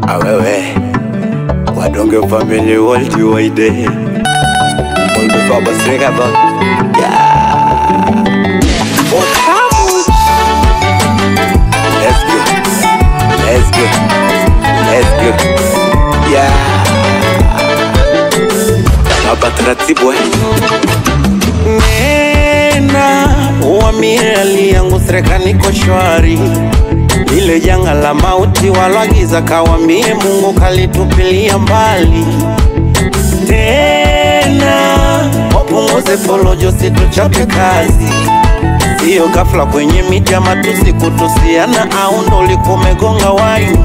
Awewe Wadonge family worldwide Olbe baba srega ba Let's go Let's go Let's go Yeah Baba taratibu Nena uamie hali yangu sreka niko shwari. Lile janga la mauti walagiza kawambie Mungu kalitupilia mbali. Tena wapunguze polojo situchape kazi. Sio ghafla kwenye miti ya matusi kutusiana au ndo likumegonga wayu.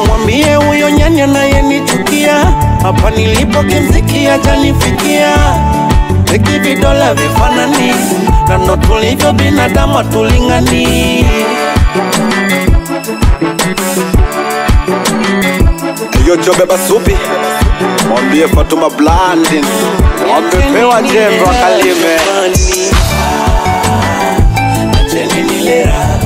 Umwambie huyo nyanya naye nichukia. Hapa nilipo kimziki hajanifikia. Weki vidola vifanani na ndo tulivyo binadamu tulingani. Yo chobe basupi mwambie Fatuma Blandin wamepewa jembe wakalime. Acheni nilera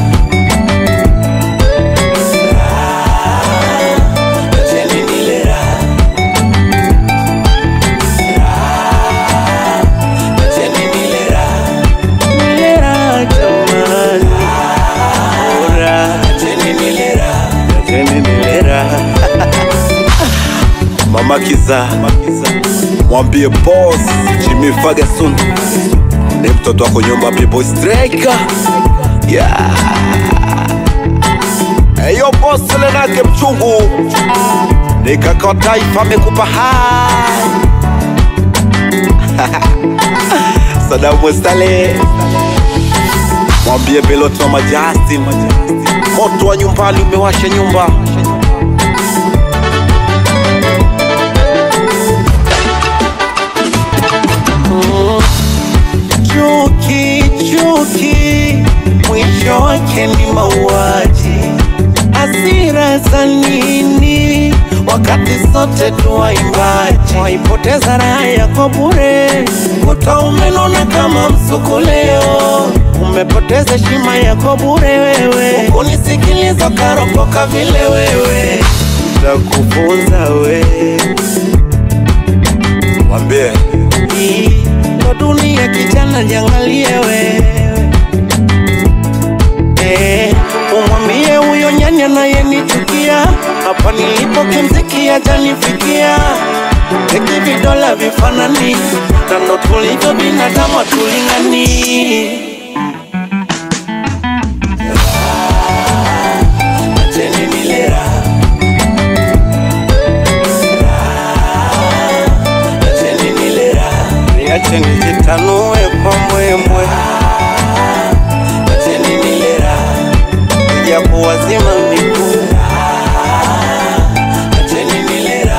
Mama Kiza mwambie boss Jimmy Ferguson ni mtoto wako nyumba P-Boy Striker. Yeah Eyo boss lenake mchungu ni kaka taifa amekupa hai. Saddam Mustale mwambie Belot Mama Justin moto wa nyumbani umewasha nyumba. Chuki mwisho wake ni mauaji. Hasira za nini wakati sote tuwaimbaji. Waipoteza raha yako bure kuta umenona kama msukuleo. Umepoteza heshima yako bure wewe. Ukunisikiliza karopoka vile wewe. Nitakufunza we mwambie ndo dunia kijana jangalie wewe. Umwambie huyo nyanya naye nichukia. Hapa nilipo kimziki hajanifikia. Weki vidola vifanani na ndo tulivyo binadamu tulingani. Acheni nilera Acheni jitanue kwa mwemwe. Acheni nilera Japo wazima mniku. Acheni nilera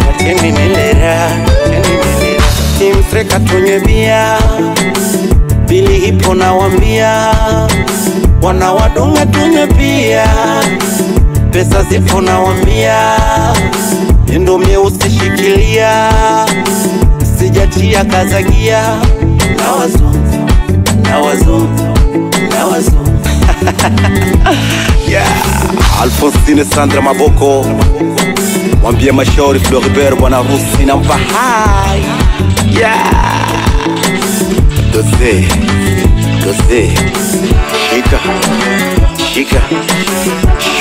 Acheni nilera Acheni nilera Team Sreka tunywe bia. Bili hipo na wambia wana wadunga tunywe pia. Pesa zipo na wambia Endo mieusi shikilia. Sijatia kazagia na wazungu na wazungu na wazungu. Yeah Alphonsine Sandra Maboko mwambie Mashauri Floribert bwana Rusi na mpahai. Yeah Dose Shika Shika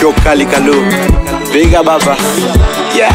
Shokali kalu Biga baba. Yeah